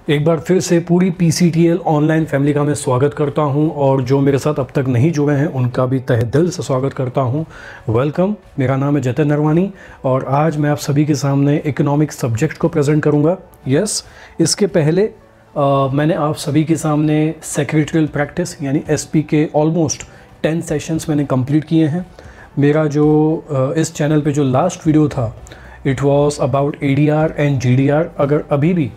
एक बार फिर से पूरी PCTL ऑनलाइन फैमिली का मैं स्वागत करता हूं और जो मेरे साथ अब तक नहीं जुड़े हैं उनका भी तहे दिल से स्वागत करता हूं। वेलकम। मेरा नाम है जतिन नरवानी और आज मैं आप सभी के सामने इकोनॉमिक्स सब्जेक्ट को प्रेजेंट करूंगा। यस, इसके पहले मैंने आप सभी के सामने सेक्रेटरियल प्रैक्टिस यानी SP के ऑलमोस्ट 10 सेशंस मैंने कंप्लीट किए हैं। मेरा जो इस चैनल पे जो लास्ट वीडियो था it was about ADR and GDR। अगर अभी भी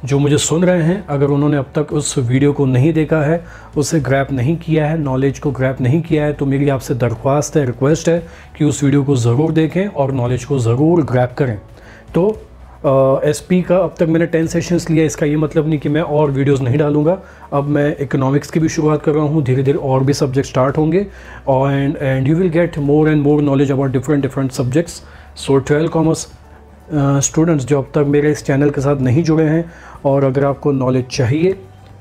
जो मुझे सुन रहे हैं अगर उन्होंने अब तक उस वीडियो को नहीं देखा है, उसे ग्रैब नहीं किया है, नॉलेज को ग्रैब नहीं किया है, तो मेरी आपसे दरख्वास्त है, रिक्वेस्ट है कि उस वीडियो को ज़रूर देखें और नॉलेज को ज़रूर ग्रैब करें। तो SP का अब तक मैंने 10 सेशंस लिया, इसका ये मतलब नहीं कि मैं और वीडियोस नहीं डालूंगा। अब मैं इकोनॉमिक्स की भी शुरुआत कर रहा हूँ, धीरे धीरे और भी सब्जेक्ट स्टार्ट होंगे और and you will get more and more knowledge about different subjects. So 12 commerce students जो अब तक मेरे इस चैनल के साथ नहीं जुड़े हैं और अगर आपको नॉलेज चाहिए,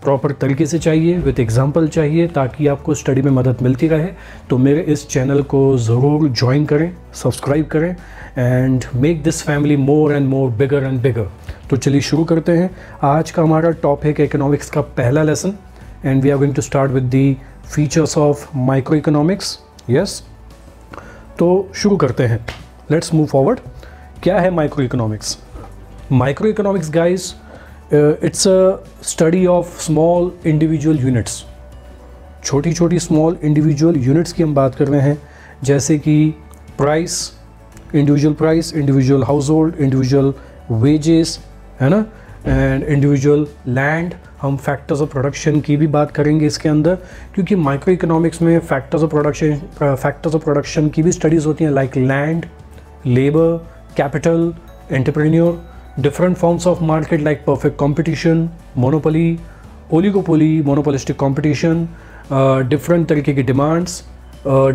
प्रॉपर तरीके से चाहिए, विद एग्जांपल चाहिए ताकि आपको स्टडी में मदद मिलती रहे, तो मेरे इस चैनल को ज़रूर ज्वाइन करें, सब्सक्राइब करें and make this family more and more bigger and bigger. तो चलिए शुरू करते हैं। आज का हमारा टॉपिक है इकोनॉमिक्स का पहला lesson and we are going to start with the features of micro economics. Yes, तो शुरू करते हैं। Let's move forward. क्या है micro economics? Micro economics guys, it's a study of small individual units. छोटी छोटी स्मॉल इंडिविजुअल यूनिट्स की हम बात कर रहे हैं, जैसे कि price, individual house hold, individual wages, है ना, एंड इंडिविजुअल लैंड। हम फैक्टर्स ऑफ प्रोडक्शन की भी बात करेंगे इसके अंदर, क्योंकि माइक्रो इकोनॉमिक्स में फैक्टर्स ऑफ प्रोडक्शन की भी स्टडीज़ होती हैं, like land, labour, capital, entrepreneur, different forms of market like perfect competition, monopoly, oligopoly, monopolistic competition, different तरीके की demands,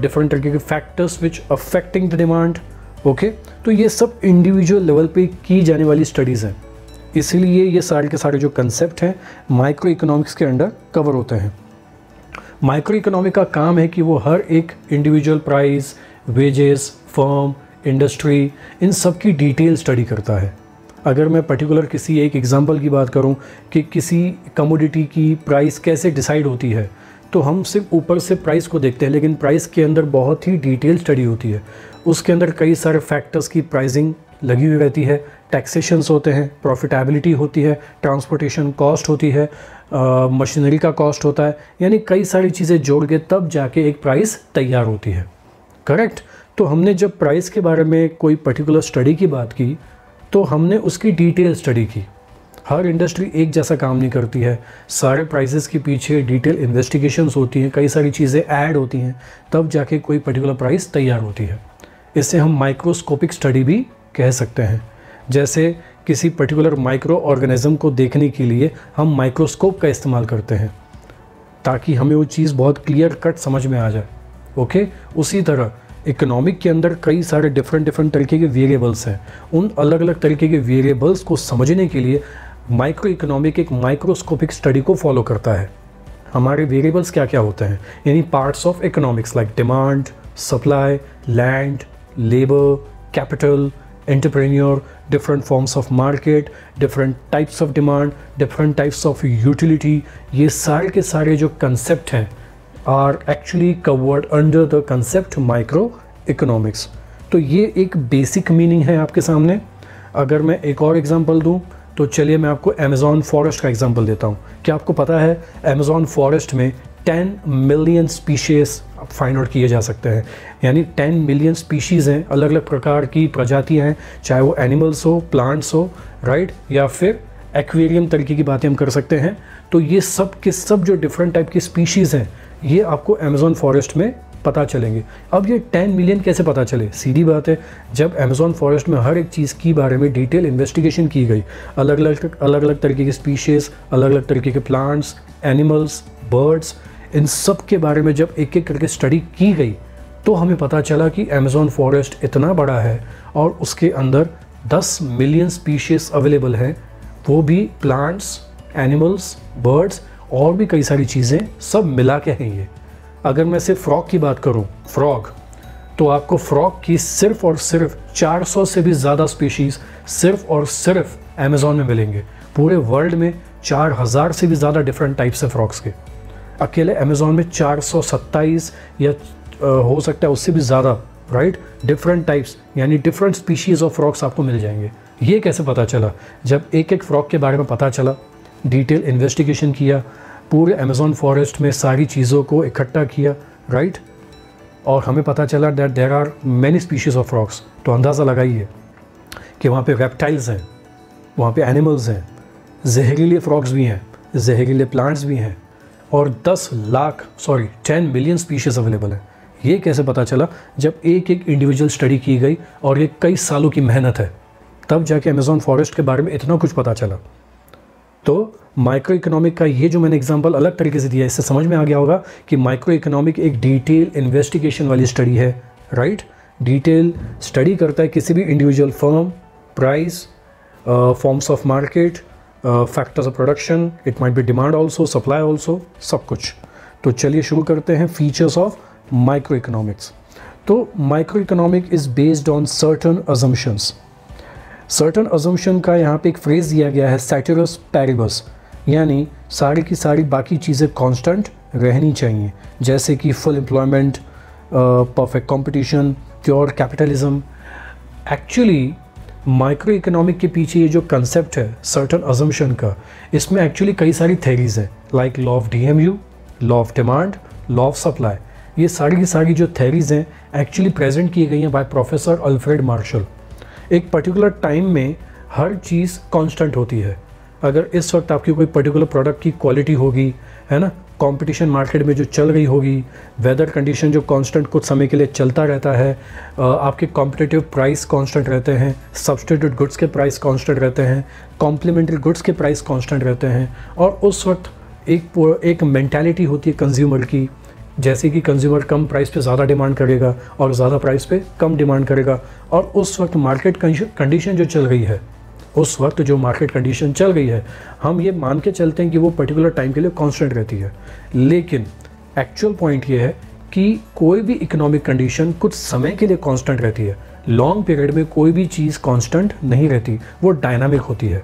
different तरीके के factors which affecting the demand. Okay, तो ये सब individual level पे की जाने वाली studies हैं, इसीलिए ये सारे के सारे जो concept हैं माइक्रो इकोनॉमिक्स के अंडर कवर होते हैं। माइक्रो इकोनॉमिक का काम है कि वो हर एक individual price, wages, firm, industry, इन सब की डिटेल स्टडी करता है। अगर मैं पर्टिकुलर किसी एक एग्जांपल की बात करूं कि किसी कमोडिटी की प्राइस कैसे डिसाइड होती है, तो हम सिर्फ ऊपर से प्राइस को देखते हैं, लेकिन प्राइस के अंदर बहुत ही डिटेल स्टडी होती है। उसके अंदर कई सारे फैक्टर्स की प्राइसिंग लगी हुई रहती है, टैक्सेशंस होते हैं, प्रॉफिटेबिलिटी होती है, ट्रांसपोर्टेशन कॉस्ट होती है, मशीनरी का कॉस्ट होता है, यानी कई सारी चीज़ें जोड़ के तब जाके एक प्राइस तैयार होती है। करेक्ट। तो हमने जब प्राइस के बारे में कोई पर्टिकुलर स्टडी की बात की तो हमने उसकी डिटेल स्टडी की। हर इंडस्ट्री एक जैसा काम नहीं करती है, सारे प्राइसेस के पीछे डिटेल इन्वेस्टिगेशंस होती हैं, कई सारी चीज़ें ऐड होती हैं, तब जाके कोई पर्टिकुलर प्राइस तैयार होती है। इसे हम माइक्रोस्कोपिक स्टडी भी कह सकते हैं। जैसे किसी पर्टिकुलर माइक्रो ऑर्गेनिज्म को देखने के लिए हम माइक्रोस्कोप का इस्तेमाल करते हैं ताकि हमें वो चीज़ बहुत क्लियर कट समझ में आ जाए। ओके, उसी तरह इकोनॉमिक के अंदर कई सारे डिफरेंट तरीके के वेरिएबल्स हैं। उन अलग अलग तरीके के वेरिएबल्स को समझने के लिए माइक्रो इकोनॉमिक एक माइक्रोस्कोपिक स्टडी को फॉलो करता है। हमारे वेरिएबल्स क्या क्या होते हैं, यानी parts of economics like demand, supply, land, labour, capital, entrepreneur, different forms of market, different types of demand, different types of utility, ये सारे के सारे जो कंसेप्ट हैं are actually covered under the concept microeconomics। तो ये एक बेसिक मीनिंग है आपके सामने। अगर मैं एक और एग्जांपल दूं तो चलिए मैं आपको अमेज़ॉन फॉरेस्ट का एग्जांपल देता हूं। क्या आपको पता है अमेज़ॉन फॉरेस्ट में 10 मिलियन स्पीशीज़ फाइंड आउट किए जा सकते हैं, यानी 10 मिलियन स्पीशीज़ हैं, अलग अलग प्रकार की प्रजातियाँ हैं, चाहे वो एनिमल्स हो, प्लांट्स हो, राइट, या फिर एक्वेरियम तरीके की बातें हम कर सकते हैं। तो ये सब के सब जो डिफरेंट टाइप की स्पीशीज़ हैं ये आपको अमेज़ॉन फॉरेस्ट में पता चलेंगे। अब ये 10 मिलियन कैसे पता चले? सीधी बात है, जब अमेज़ॉन फॉरेस्ट में हर एक चीज़ की बारे में डिटेल इन्वेस्टिगेशन की गई, अलग अलग तरीके की स्पीशीज़, अलग अलग तरीके के प्लांट्स, एनिमल्स, बर्ड्स, इन सब के बारे में जब एक एक करके स्टडी की गई तो हमें पता चला कि अमेज़ॉन फॉरेस्ट इतना बड़ा है और उसके अंदर 10 मिलियन स्पीशीज़ अवेलेबल हैं, वो भी प्लांट्स, एनिमल्स, बर्ड्स और भी कई सारी चीज़ें सब मिला के हैं ये। अगर मैं सिर्फ फ्रॉग की बात करूं, फ्रॉग, तो आपको फ्रॉग की सिर्फ और सिर्फ 400 से भी ज़्यादा स्पीशीज़ सिर्फ और सिर्फ अमेज़ॉन में मिलेंगे। पूरे वर्ल्ड में 4000 से भी ज़्यादा डिफरेंट टाइप्स है फ्रॉक्स के। अकेले अमेज़ॉन में 427 या हो सकता है उससे भी ज़्यादा, राइट, डिफरेंट टाइप्स यानी डिफरेंट स्पीशीज़ ऑफ फ्रॉक्स आपको मिल जाएंगे। ये कैसे पता चला? जब एक एक फ्रॉक के बारे में पता चला, डिटेल इन्वेस्टिगेशन किया, पूरे अमेज़ॉन फॉरेस्ट में सारी चीज़ों को इकट्ठा किया, राइट, और हमें पता चला that there are many species of frogs. तो अंदाज़ा लगाइए कि वहाँ पे रेप्टाइल्स हैं, वहाँ पे एनिमल्स हैं, जहरीले फ्रॉक्स भी हैं, जहरीले प्लांट्स भी हैं, और 10 मिलियन स्पीशीज़ अवेलेबल हैं। ये कैसे पता चला? जब एक एक इंडिविजुअल स्टडी की गई और ये कई सालों की मेहनत है, तब जाके अमेज़ॉन फॉरेस्ट के बारे में इतना कुछ पता चला। तो माइक्रो इकोनॉमिक का ये जो मैंने एग्जांपल अलग तरीके से दिया, इससे समझ में आ गया होगा कि माइक्रो इकोनॉमिक एक डिटेल इन्वेस्टिगेशन वाली स्टडी है, राइट। डिटेल स्टडी करता है किसी भी individual firm, price, forms of market, factors of production, it might be demand also, supply also, सब कुछ। तो चलिए शुरू करते हैं फीचर्स ऑफ माइक्रो इकोनॉमिक्स। तो micro economic is based on certain assumptions. Certain assumption का यहाँ पे एक फ्रेज़ दिया गया है, सेटेरस पैरिबस, यानी सारी की सारी बाकी चीज़ें कांस्टेंट रहनी चाहिए, जैसे कि full employment, perfect competition, pure capitalism. Actually micro economic के पीछे ये जो कंसेप्ट है सर्टन अजम्पशन का, इसमें एक्चुअली कई सारी थेरीज़ हैं, like law of DMU, law of demand, law of supply. ये सारी की सारी जो थेरीज़ हैं एक्चुअली प्रेजेंट की गई हैं बाय प्रोफेसर अल्फ्रेड मार्शल। एक पर्टिकुलर टाइम में हर चीज़ कांस्टेंट होती है। अगर इस वक्त आपकी कोई पर्टिकुलर प्रोडक्ट की क्वालिटी होगी, है ना, कंपटीशन मार्केट में जो चल रही होगी, वेदर कंडीशन जो कांस्टेंट कुछ समय के लिए चलता रहता है, आपके कॉम्पिटिटिव प्राइस कांस्टेंट रहते हैं, सब्स्टिट्यूट गुड्स के प्राइस कांस्टेंट रहते हैं, कॉम्प्लीमेंट्री गुड्स के प्राइस कांस्टेंट रहते हैं, और उस वक्त एक मेंटालिटी होती है कंज्यूमर की, जैसे कि कंज्यूमर कम प्राइस पे ज़्यादा डिमांड करेगा और ज़्यादा प्राइस पे कम डिमांड करेगा। और उस वक्त मार्केट कंडीशन जो चल रही है, उस वक्त जो मार्केट कंडीशन चल रही है, हम ये मान के चलते हैं कि वो पर्टिकुलर टाइम के लिए कांस्टेंट रहती है। लेकिन एक्चुअल पॉइंट ये है कि कोई भी इकोनॉमिक कंडीशन कुछ समय के लिए कांस्टेंट रहती है। लॉन्ग पीरियड में कोई भी चीज़ कांस्टेंट नहीं रहती, वो डायनामिक होती है।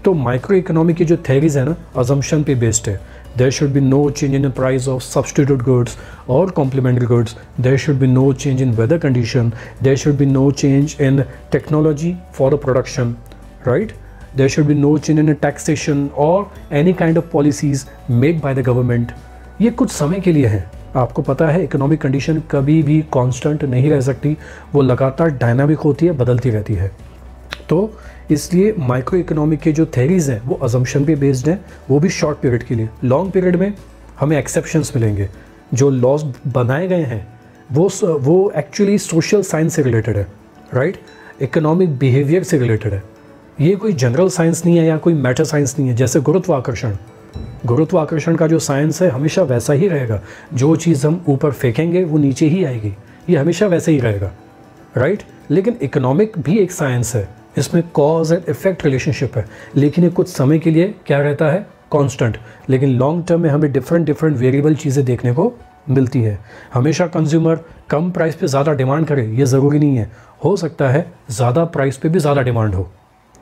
तो माइक्रो इकोनॉमिक की जो थेरीज है ना, अजम्पशन पे बेस्ड है। There should be no change in the price of substitute goods or complementary goods. There should be no change in weather condition. There should be no change in technology for the production, right? There should be no change in the taxation or any kind of policies made by the government. ये कुछ समय के लिए है। आपको पता है economic condition कभी भी कांस्टेंट नहीं रह सकती, वो लगातार डायनामिक होती है, बदलती रहती है। तो इसलिए माइक्रो इकोनॉमिक के जो थेरीज़ हैं वो अजम्पशन पे बेस्ड हैं, वो भी शॉर्ट पीरियड के लिए। लॉन्ग पीरियड में हमें एक्सेप्शंस मिलेंगे। जो लॉज बनाए गए हैं वो एक्चुअली सोशल साइंस से रिलेटेड है, राइट, इकोनॉमिक बिहेवियर से रिलेटेड है। ये कोई जनरल साइंस नहीं है या कोई मैटर साइंस नहीं है। जैसे गुरुत्वाकर्षण का जो साइंस है हमेशा वैसा ही रहेगा। जो चीज़ हम ऊपर फेंकेंगे वो नीचे ही आएगी, ये हमेशा वैसे ही रहेगा, राइट। लेकिन इकोनॉमिक भी एक साइंस है, इसमें कॉज एंड इफेक्ट रिलेशनशिप है, लेकिन ये कुछ समय के लिए क्या रहता है, कांस्टेंट। लेकिन लॉन्ग टर्म में हमें डिफरेंट वेरिएबल चीज़ें देखने को मिलती है। हमेशा कंज्यूमर कम प्राइस पे ज़्यादा डिमांड करे ये ज़रूरी नहीं है, हो सकता है ज़्यादा प्राइस पे भी ज़्यादा डिमांड हो।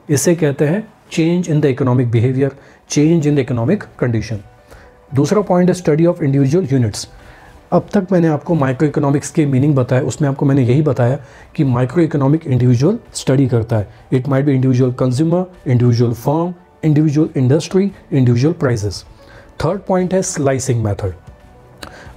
इसे कहते हैं change in the economic behaviour, change in the economic condition. दूसरा पॉइंट है स्टडी ऑफ इंडिविजुअल यूनिट्स। अब तक मैंने आपको माइक्रो इकोनॉमिक्स के मीनिंग बताया, उसमें आपको मैंने यही बताया कि माइक्रो इकोनॉमिक इंडिविजुअल स्टडी करता है। It might be individual consumer, individual firm, individual industry, individual prices. Third point है स्लाइसिंग मेथड।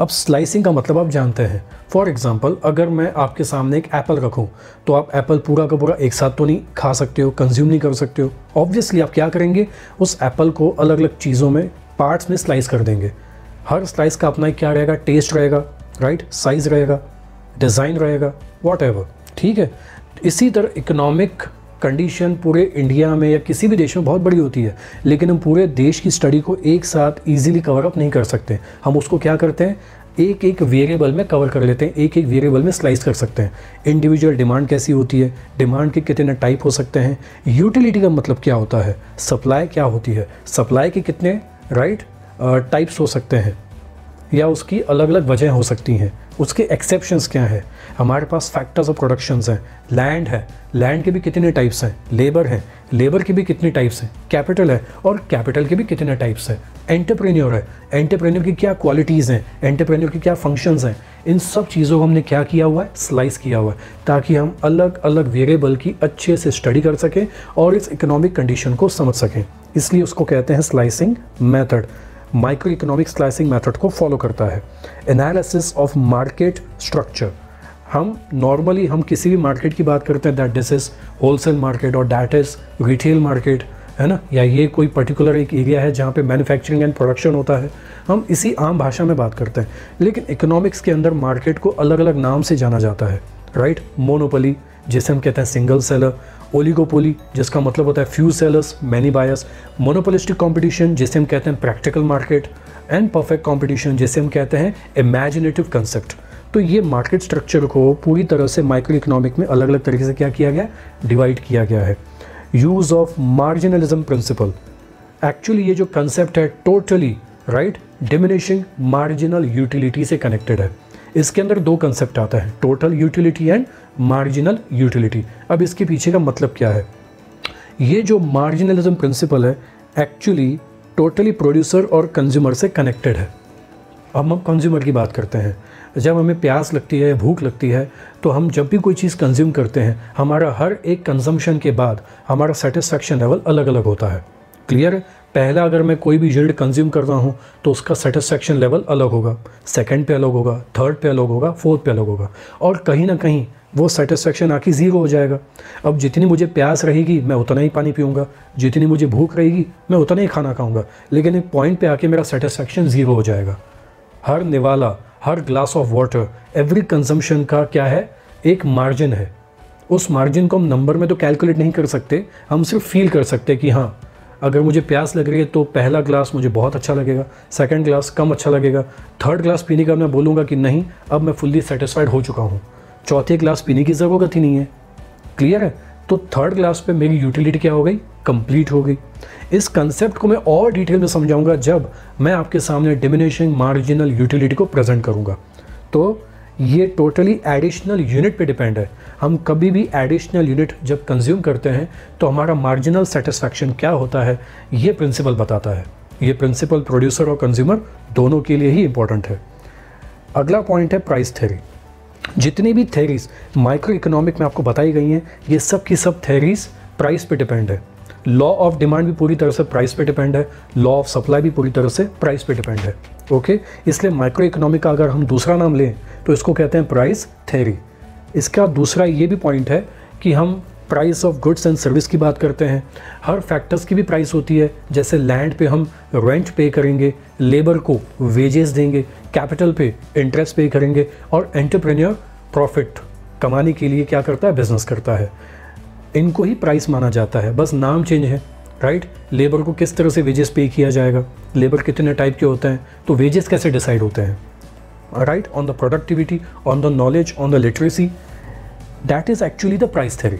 अब स्लाइसिंग का मतलब आप जानते हैं। फॉर एग्जांपल, अगर मैं आपके सामने एक एप्पल रखूं तो आप एप्पल पूरा का पूरा एक साथ तो नहीं खा सकते हो, कंज्यूम नहीं कर सकते हो। ऑब्वियसली आप क्या करेंगे, उस एप्पल को अलग अलग चीज़ों में, पार्ट्स में स्लाइस कर देंगे। हर स्लाइस का अपना क्या रहेगा, टेस्ट रहेगा, राइट, साइज़ रहेगा, डिज़ाइन रहेगा, वॉटएवर, ठीक है। इसी तरह इकोनॉमिक कंडीशन पूरे इंडिया में या किसी भी देश में बहुत बड़ी होती है, लेकिन हम पूरे देश की स्टडी को एक साथ ईजिली कवर अप नहीं कर सकते। हम उसको क्या करते हैं, एक एक वेरिएबल में कवर कर लेते हैं, एक एक वेरिएबल में स्लाइस कर सकते हैं। इंडिविजुअल डिमांड कैसी होती है, डिमांड के कितने टाइप हो सकते हैं, यूटिलिटी का मतलब क्या होता है, सप्लाई क्या होती है, सप्लाई के कितने, राइट, टाइप्स हो सकते हैं या उसकी अलग अलग वजह हो सकती हैं, उसके एक्सेप्शंस क्या हैं? हमारे पास फैक्टर्स ऑफ प्रोडक्शंस हैं, लैंड है, लैंड के भी कितने टाइप्स हैं, लेबर है, लेबर के भी कितने टाइप्स हैं, कैपिटल है और कैपिटल के भी कितने टाइप्स हैं, एंटरप्रेन्योर है, एंटरप्रेन्योर की क्या क्वालिटीज़ हैं, एंटरप्रेन्योर की क्या फंक्शंस हैं, इन सब चीज़ों को हमने क्या किया हुआ है, स्लाइस किया हुआ है, ताकि हम अलग अलग वेरिएबल की अच्छे से स्टडी कर सकें और इस इकोनॉमिक कंडीशन को समझ सकें। इसलिए उसको कहते हैं slicing method. Micro economic slicing method को फॉलो करता है। एनालिसिस ऑफ मार्केट स्ट्रक्चर, हम नॉर्मली हम किसी भी मार्केट की बात करते हैं that this is wholesale market और दैट इज़ रिटेल मार्केट, है ना, या ये कोई पर्टिकुलर एक एरिया है जहाँ पे मैन्युफैक्चरिंग एंड प्रोडक्शन होता है, हम इसी आम भाषा में बात करते हैं। लेकिन इकोनॉमिक्स के अंदर मार्केट को अलग अलग नाम से जाना जाता है, राइट। मोनोपोली जिसे हम कहते हैं सिंगल सेलर, ओलिगोपोली जिसका मतलब होता है few sellers many buyers, monopolistic competition जिसे हम कहते हैं practical market, and perfect competition जिसे हम कहते हैं इमेजिनेटिव कंसेप्ट। तो ये मार्केट स्ट्रक्चर को पूरी तरह से माइक्रो इकोनॉमिक में अलग अलग तरीके से क्या किया गया, डिवाइड किया गया है। यूज़ ऑफ मार्जिनलिज्म प्रिंसिपल, एक्चुअली ये जो कंसेप्ट है totally right diminishing marginal utility से कनेक्टेड है। इसके अंदर दो कंसेप्ट आता है, total utility and marginal utility. अब इसके पीछे का मतलब क्या है, ये जो मार्जिनलिज्म प्रिंसिपल है एक्चुअली टोटली प्रोड्यूसर और कंज्यूमर से कनेक्टेड है। अब हम कंज्यूमर की बात करते हैं, जब हमें प्यास लगती है, भूख लगती है, तो हम जब भी कोई चीज़ कंज्यूम करते हैं, हमारा हर एक कंजम्पशन के बाद हमारा सेटिस्फैक्शन लेवल अलग अलग होता है। क्लियर है? पहला अगर मैं कोई भी यील्ड कंज्यूम कर रहा हूँ तो उसका सेटिस्फैक्शन लेवल अलग होगा, सेकंड पे अलग होगा, थर्ड पे अलग होगा, फोर्थ पे अलग होगा, और कहीं ना कहीं वो सेटिस्फैक्शन आके ज़ीरो हो जाएगा। अब जितनी मुझे प्यास रहेगी मैं उतना ही पानी पीऊँगा, जितनी मुझे भूख रहेगी मैं उतना ही खाना खाऊँगा, लेकिन एक पॉइंट पे आके मेरा सेटिस्फैक्शन ज़ीरो हो जाएगा। हर निवाला, हर glass of water, every consumption का क्या है, एक मार्जिन है। उस मार्जिन को हम नंबर में तो कैलकुलेट नहीं कर सकते, हम सिर्फ फील कर सकते हैं कि हाँ अगर मुझे प्यास लग रही है तो पहला ग्लास मुझे बहुत अच्छा लगेगा, सेकंड ग्लास कम अच्छा लगेगा, थर्ड ग्लास पीने का मैं बोलूँगा कि नहीं अब मैं फुल्ली सेटिस्फाइड हो चुका हूँ, चौथे ग्लास पीने की ज़रूरत ही नहीं है। क्लियर है? तो थर्ड ग्लास पे मेरी यूटिलिटी क्या हो गई, कंप्लीट हो गई। इस कंसेप्ट को मैं और डिटेल में समझाऊंगा जब मैं आपके सामने डिमिनिशिंग मार्जिनल यूटिलिटी को प्रेजेंट करूंगा। तो ये टोटली एडिशनल यूनिट पे डिपेंड है। हम कभी भी एडिशनल यूनिट जब कंज्यूम करते हैं तो हमारा मार्जिनल सेटिस्फैक्शन क्या होता है, ये प्रिंसिपल बताता है। ये प्रिंसिपल प्रोड्यूसर और कंज्यूमर दोनों के लिए ही इंपॉर्टेंट है। अगला पॉइंट है प्राइस थ्योरी। जितनी भी थ्योरीज माइक्रो इकोनॉमिक में आपको बताई गई हैं, ये सब की सब थ्योरीज प्राइस पे डिपेंड है। लॉ ऑफ डिमांड भी पूरी तरह से प्राइस पे डिपेंड है, लॉ ऑफ सप्लाई भी पूरी तरह से प्राइस पे डिपेंड है। ओके, इसलिए माइक्रो इकोनॉमिक का अगर हम दूसरा नाम लें तो इसको कहते हैं प्राइस थ्योरी। इसका दूसरा ये भी पॉइंट है कि हम price of goods and service की बात करते हैं। हर फैक्टर्स की भी प्राइस होती है, जैसे लैंड पे हम रेंट पे करेंगे, लेबर को वेजेस देंगे, कैपिटल पे इंटरेस्ट पे करेंगे, और एंटरप्रेन्योर प्रॉफिट कमाने के लिए क्या करता है, बिजनेस करता है। इनको ही प्राइस माना जाता है, बस नाम चेंज है, राइट। लेबर को किस तरह से वेजेस पे किया जाएगा, लेबर कितने टाइप के होते हैं, तो वेजेस कैसे डिसाइड होते हैं, right, on the productivity, on the knowledge, on the literacy, that is actually the price theory.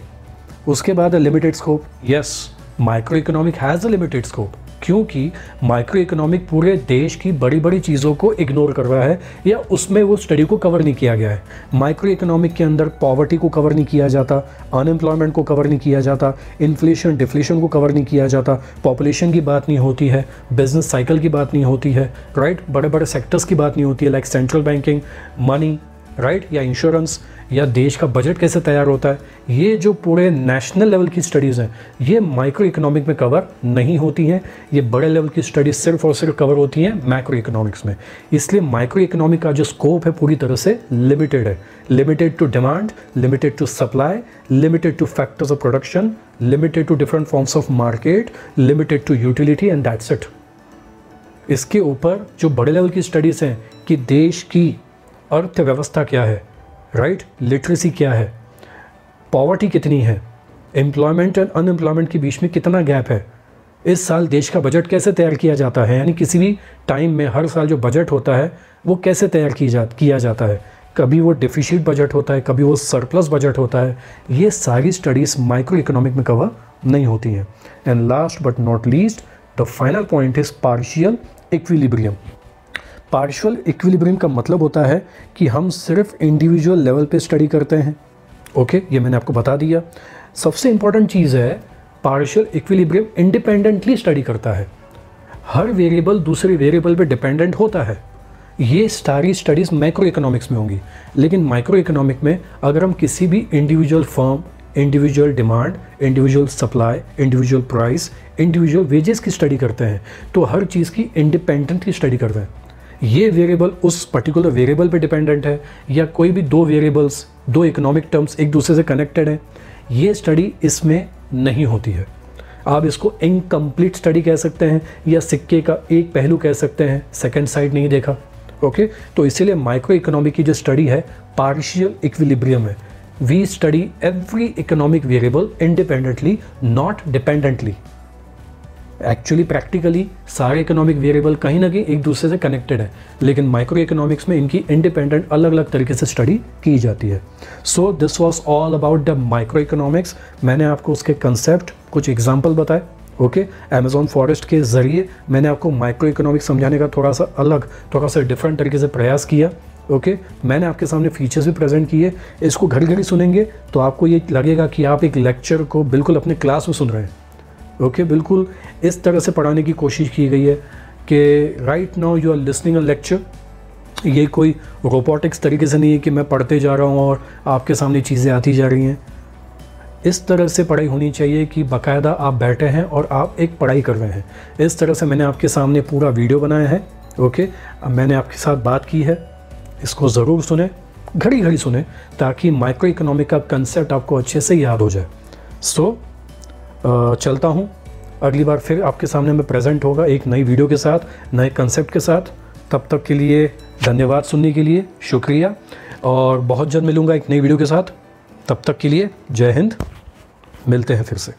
उसके बाद limited scope. Yes, micro economic has a limited scope, क्योंकि माइक्रो इकोनॉमिक पूरे देश की बड़ी बड़ी चीज़ों को इग्नोर कर रहा है या उसमें वो स्टडी को कवर नहीं किया गया है। माइक्रो इकोनॉमिक के अंदर पॉवर्टी को कवर नहीं किया जाता, अनएम्प्लॉयमेंट को कवर नहीं किया जाता, इन्फ्लेशन डिफ्लेशन को कवर नहीं किया जाता, पॉपुलेशन की बात नहीं होती है, बिजनेस साइकिल की बात नहीं होती है, राइट, बड़े बड़े सेक्टर्स की बात नहीं होती है, like central banking, money, right, या इंश्योरेंस, या देश का बजट कैसे तैयार होता है। ये जो पूरे नेशनल लेवल की स्टडीज़ हैं ये माइक्रो इकोनॉमिक में कवर नहीं होती हैं। ये बड़े लेवल की स्टडीज सिर्फ और सिर्फ कवर होती हैं मैक्रो इकोनॉमिक्स में। इसलिए माइक्रो इकोनॉमिक का जो स्कोप है पूरी तरह से लिमिटेड है, limited to demand, limited to supply, limited to factors of production, limited to different forms of market, limited to utility, and that's it. इसके ऊपर जो बड़े लेवल की स्टडीज़ हैं कि देश की अर्थव्यवस्था क्या है, राइट, लिटरेसी क्या है, पॉवर्टी कितनी है, एम्प्लॉयमेंट एंड अनएम्प्लॉयमेंट के बीच में कितना गैप है, इस साल देश का बजट कैसे तैयार किया जाता है, यानी किसी भी टाइम में हर साल जो बजट होता है वो कैसे तैयार किया जाता है, कभी वो डिफिशिट बजट होता है, कभी वो सरप्लस बजट होता है, ये सारी स्टडीज़ माइक्रो इकोनॉमिक में कवर नहीं होती हैं। And last but not least the final point is partial equilibrium. Partial equilibrium का मतलब होता है कि हम सिर्फ इंडिविजुअल लेवल पे स्टडी करते हैं। ओके, ये मैंने आपको बता दिया। सबसे इंपॉर्टेंट चीज़ है, पार्शियल इक्विलिब्रियम इंडिपेंडेंटली स्टडी करता है। हर वेरिएबल दूसरे वेरिएबल पे डिपेंडेंट होता है। ये सारी स्टडीज़ मैक्रो इकोनॉमिक्स में होंगी, लेकिन माइक्रो इकोनॉमिक में अगर हम किसी भी individual firm, individual demand, individual supply, individual price, individual wages की स्टडी करते हैं तो हर चीज़ की इंडिपेंडेंटली स्टडी करते हैं। ये वेरिएबल उस पर्टिकुलर वेरिएबल पे डिपेंडेंट है या कोई भी दो वेरिएबल्स, दो इकोनॉमिक टर्म्स एक दूसरे से कनेक्टेड हैं, ये स्टडी इसमें नहीं होती है। आप इसको इनकम्प्लीट स्टडी कह सकते हैं या सिक्के का एक पहलू कह सकते हैं, सेकेंड साइड नहीं देखा। ओके, तो इसीलिए माइक्रो इकोनॉमिक की जो स्टडी है पार्शियल इक्विलिब्रियम है। We study every economic variable independently, not dependently. Actually practically सारे इकोनॉमिक वेरिएबल कहीं ना कहीं एक दूसरे से कनेक्टेड है, लेकिन माइक्रो इकोनॉमिक्स में इनकी इंडिपेंडेंट अलग अलग तरीके से स्टडी की जाती है। So this was all about the micro economics. मैंने आपको उसके कंसेप्ट, कुछ एग्जांपल बताए। ओके, अमेज़ॉन फॉरेस्ट के ज़रिए मैंने आपको माइक्रो इकोनॉमिक्स समझाने का थोड़ा सा अलग, थोड़ा सा डिफरेंट तरीके से प्रयास किया। ओके, मैंने आपके सामने फीचर्स भी प्रेजेंट किए। इसको घर घर ही सुनेंगे तो आपको ये लगेगा कि आप एक लेक्चर को बिल्कुल अपने क्लास में सुन रहे हैं। ओके, बिल्कुल इस तरह से पढ़ाने की कोशिश की गई है कि right now you are listening a lecture. ये कोई रोबोटिक्स तरीके से नहीं है कि मैं पढ़ते जा रहा हूँ और आपके सामने चीज़ें आती जा रही हैं। इस तरह से पढ़ाई होनी चाहिए कि बाकायदा आप बैठे हैं और आप एक पढ़ाई कर रहे हैं। इस तरह से मैंने आपके सामने पूरा वीडियो बनाया है। ओके, अब मैंने आपके साथ बात की है, इसको ज़रूर सुने, घड़ी घड़ी सुने, ताकि माइक्रो इकोनॉमिक का कंसेप्ट आपको अच्छे से याद हो जाए। सो चलता हूँ, अगली बार फिर आपके सामने मैं प्रेजेंट होगा एक नई वीडियो के साथ, नए कंसेप्ट के साथ। तब तक के लिए धन्यवाद, सुनने के लिए शुक्रिया, और बहुत जल्द मिलूँगा एक नई वीडियो के साथ। तब तक के लिए जय हिंद, मिलते हैं फिर से।